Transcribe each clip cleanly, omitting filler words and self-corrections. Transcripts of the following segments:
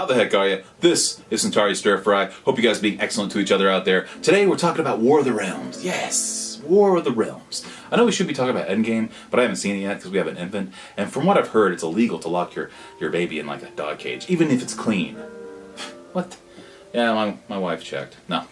How the heck are you? This is Centauri Stir Fry. Hope you guys are being excellent to each other out there. Today we're talking about War of the Realms. Yes, War of the Realms. I know we should be talking about Endgame, but I haven't seen it yet because we have an infant. And from what I've heard, it's illegal to lock your baby in like a dog cage, even if it's clean. What? Yeah, my wife checked. No,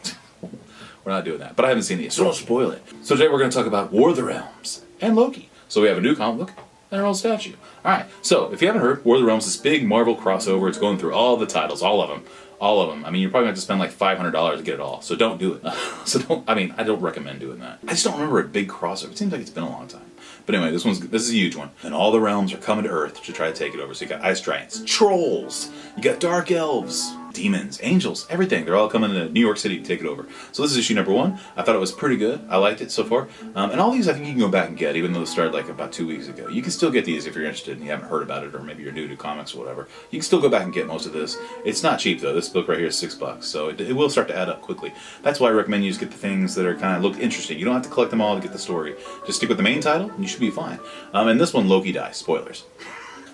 we're not doing that. But I haven't seen it yet, so don't spoil it. So today we're going to talk about War of the Realms and Loki. So we have a new comic book and an old statue. Alright, so if you haven't heard, War of the Realms is this big Marvel crossover. It's going through all the titles, all of them. All of them. I mean, you're probably going to have to spend like $500 to get it all. So don't do it. I don't recommend doing that. I just don't remember a big crossover. It seems like it's been a long time. But anyway, this is a huge one. And all the realms are coming to Earth to try to take it over. So you got ice giants, trolls, you got dark elves, demons, angels, everything. They're all coming to New York City to take it over. So this is issue number 1. I thought it was pretty good. I liked it so far. And all these I think you can go back and get, even though they started like about 2 weeks ago. You can still get these if you're interested and you haven't heard about it, or maybe you're new to comics or whatever. You can still go back and get most of this. It's not cheap though. This book right here is $6, so it will start to add up quickly. That's why I recommend you just get the things that are kind of look interesting. You don't have to collect them all to get the story. Just stick with the main title and you should be fine. And this one, Loki dies. Spoilers.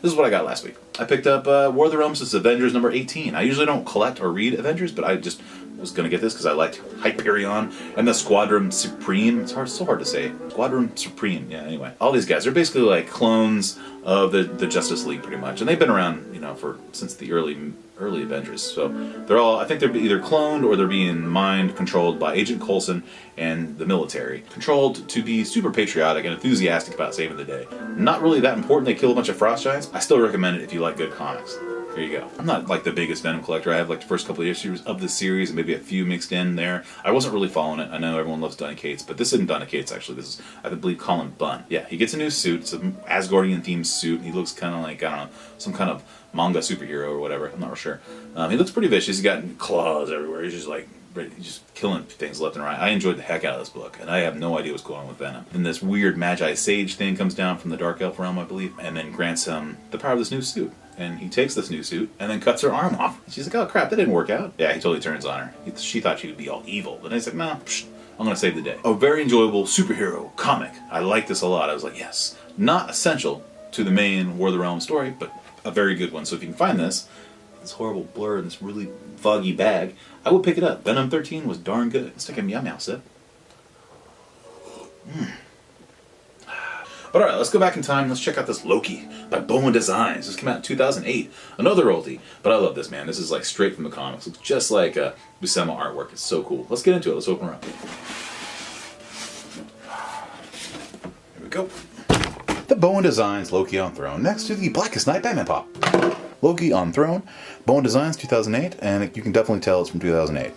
This is what I got last week. I picked up War of the Realms. This is Avengers number 18. I usually don't collect or read Avengers, but I just was going to get this because I liked Hyperion and the Squadron Supreme. It's so hard to say. Squadron Supreme. Yeah, anyway. All these guys, they're basically like clones of the Justice League pretty much. And they've been around, since the early Avengers. So I think they're either cloned or they're being mind-controlled by Agent Coulson and the military. Controlled to be super patriotic and enthusiastic about saving the day. Not really that important. They kill a bunch of frost giants. I still recommend it if you like good comics. There you go. I'm not like the biggest Venom collector. I have like the first couple of issues of the series and maybe a few mixed in there. I wasn't really following it. I know everyone loves Donny Cates, but this isn't Donny Cates actually. This is, I believe, Colin Bunn. Yeah, he gets a new suit. It's an Asgardian themed suit. He looks kind of like, I don't know, some kind of manga superhero or whatever. I'm not real sure. He looks pretty vicious. He's got claws everywhere. He's just like just killing things left and right. I enjoyed the heck out of this book, and I have no idea what's going on with Venom. Then this weird Magi Sage thing comes down from the Dark Elf realm, I believe, and then grants him the power of this new suit. And he takes this new suit and then cuts her arm off. She's like, oh crap, that didn't work out. Yeah, he totally turns on her. She thought she would be all evil. But he's like, nah, I'm going to save the day. A very enjoyable superhero comic. I like this a lot. I was like, yes. Not essential to the main War of the Realms story, but a very good one. So if you can find this horrible blur in this really foggy bag, I would pick it up. Venom 13 was darn good. Let's take a meow sip. But alright, let's go back in time. Let's check out this Loki by Bowen Designs. This came out in 2008. Another oldie. But I love this, man. This is like straight from the comics. Looks just like Buscema artwork. It's so cool. Let's get into it. Let's open her up. Here we go. The Bowen Designs Loki on Throne next to the Blackest Night Diamond Pop. Loki on Throne. Bowen Designs 2008. And you can definitely tell it's from 2008.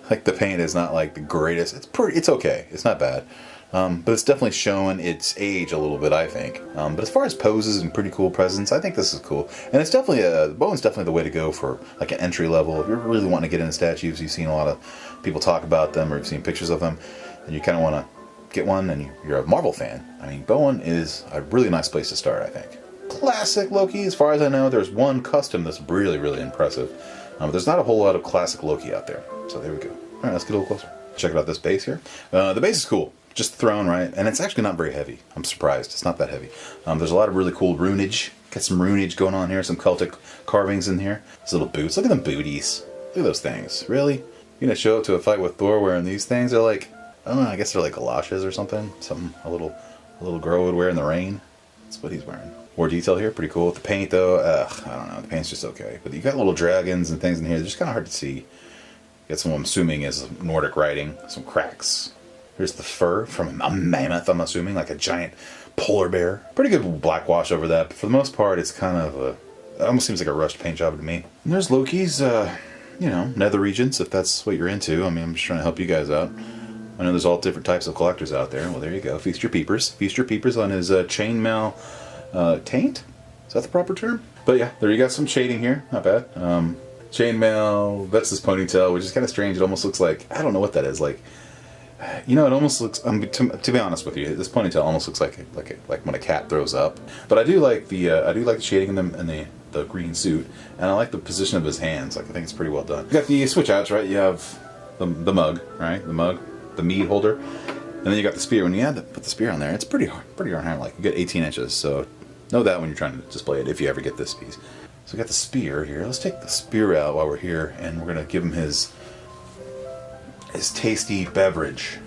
Like the paint is not like the greatest. It's okay. It's not bad. But it's definitely showing its age a little bit, I think. But as far as poses and pretty cool presents, I think this is cool. And it's definitely Bowen's definitely the way to go for like an entry level. If you're really wanting to get into statues, you've seen a lot of people talk about them or you've seen pictures of them, and you kind of want to get one, and you're a Marvel fan. I mean, Bowen is a really nice place to start, I think. Classic Loki, as far as I know, there's one custom that's really, really impressive. But there's not a whole lot of classic Loki out there. So there we go. All right, let's get a little closer. Check out this base here. The base is cool. Just the throne, right? And it's actually not very heavy. I'm surprised. It's not that heavy. There's a lot of really cool runage. Got some runage going on here. Some Celtic carvings in here. These little boots. Look at them booties. Look at those things. Really? You're going to show up to a fight with Thor wearing these things? They're like, I don't know, I guess they're like galoshes or something. Something a little girl would wear in the rain. That's what he's wearing. More detail here. Pretty cool. With the paint, though, I don't know. The paint's just okay. But you got little dragons and things in here. They're just kind of hard to see. Got some, I'm assuming, is Nordic writing. Some cracks. Here's the fur from a mammoth, I'm assuming, like a giant polar bear. Pretty good black wash over that, but for the most part, it's kind of it almost seems like a rushed paint job to me. And there's Loki's, nether regions, if that's what you're into. I mean, I'm just trying to help you guys out. I know there's all different types of collectors out there. Well, there you go. Feast your peepers. Feast your peepers on his chainmail taint? Is that the proper term? But yeah, there you got some shading here. Not bad. Chainmail, that's his ponytail, which is kind of strange. It almost looks like, I don't know what that is, like, it almost looks. To be honest with you, this ponytail almost looks like when a cat throws up. But I do like the shading in the green suit, and I like the position of his hands. Like I think it's pretty well done. You got the switch outs, right? You have the mug, right? The mug, the mead holder, and then you got the spear. When you put the spear on there, it's pretty darn hard. Like you get 18 inches. So know that when you're trying to display it, if you ever get this piece. So we got the spear here. Let's take the spear out while we're here, and we're gonna give him his tasty beverage.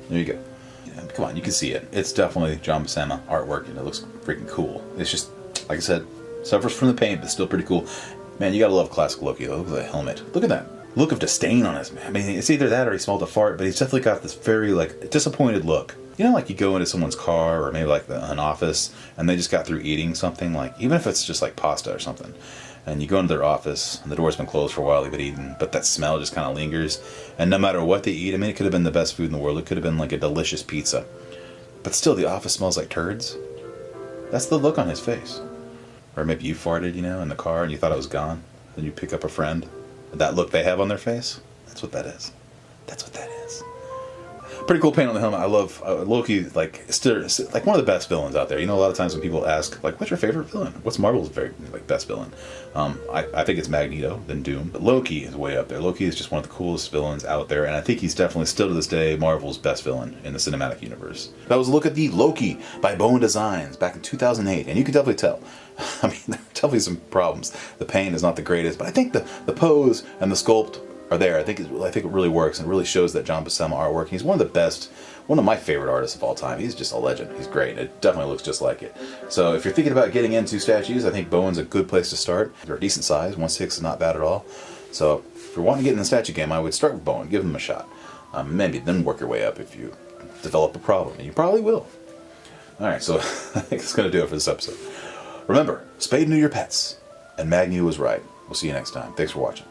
There you go. Yeah, come on, you can see it. It's definitely John Buscema artwork, and it looks freaking cool. It's just, like I said, suffers from the paint, but still pretty cool. Man, you gotta love classic Loki. Look at the helmet. Look at that look of disdain on his man. I mean, it's either that or he smelled a fart, but he's definitely got this very, like, disappointed look. You know, like you go into someone's car or maybe like an office and they just got through eating something, like, even if it's just like pasta or something, and you go into their office and the door's been closed for a while, they've been eating, but that smell just kind of lingers. And no matter what they eat, I mean, it could have been the best food in the world. It could have been like a delicious pizza. But still, the office smells like turds. That's the look on his face. Or maybe you farted, you know, in the car and you thought it was gone. Then you pick up a friend. That look they have on their face, that's what that is. That's what that is. Pretty cool paint on the helmet. I love Loki. Like, still, like one of the best villains out there. You know, a lot of times when people ask, like, "What's your favorite villain? What's Marvel's very like best villain?" I think it's Magneto, then Doom, but Loki is way up there. Loki is just one of the coolest villains out there, and I think he's definitely still to this day Marvel's best villain in the cinematic universe. That was a look at the Loki by Bowen Designs back in 2008, and you can definitely tell. I mean, there are definitely some problems. The paint is not the greatest, but I think the pose and the sculpt are there. I think it really works and really shows that John Buscema artwork. He's one of the best, one of my favorite artists of all time. He's just a legend. He's great. It definitely looks just like it. So if you're thinking about getting into statues, I think Bowen's a good place to start. They're a decent size. 1/6 is not bad at all. So if you're wanting to get in the statue game, I would start with Bowen. Give him a shot. Maybe then work your way up if you develop a problem, and you probably will. All right, so I think that's going to do it for this episode. Remember, spay and neuter your pets. And Magneto was right. We'll see you next time. Thanks for watching.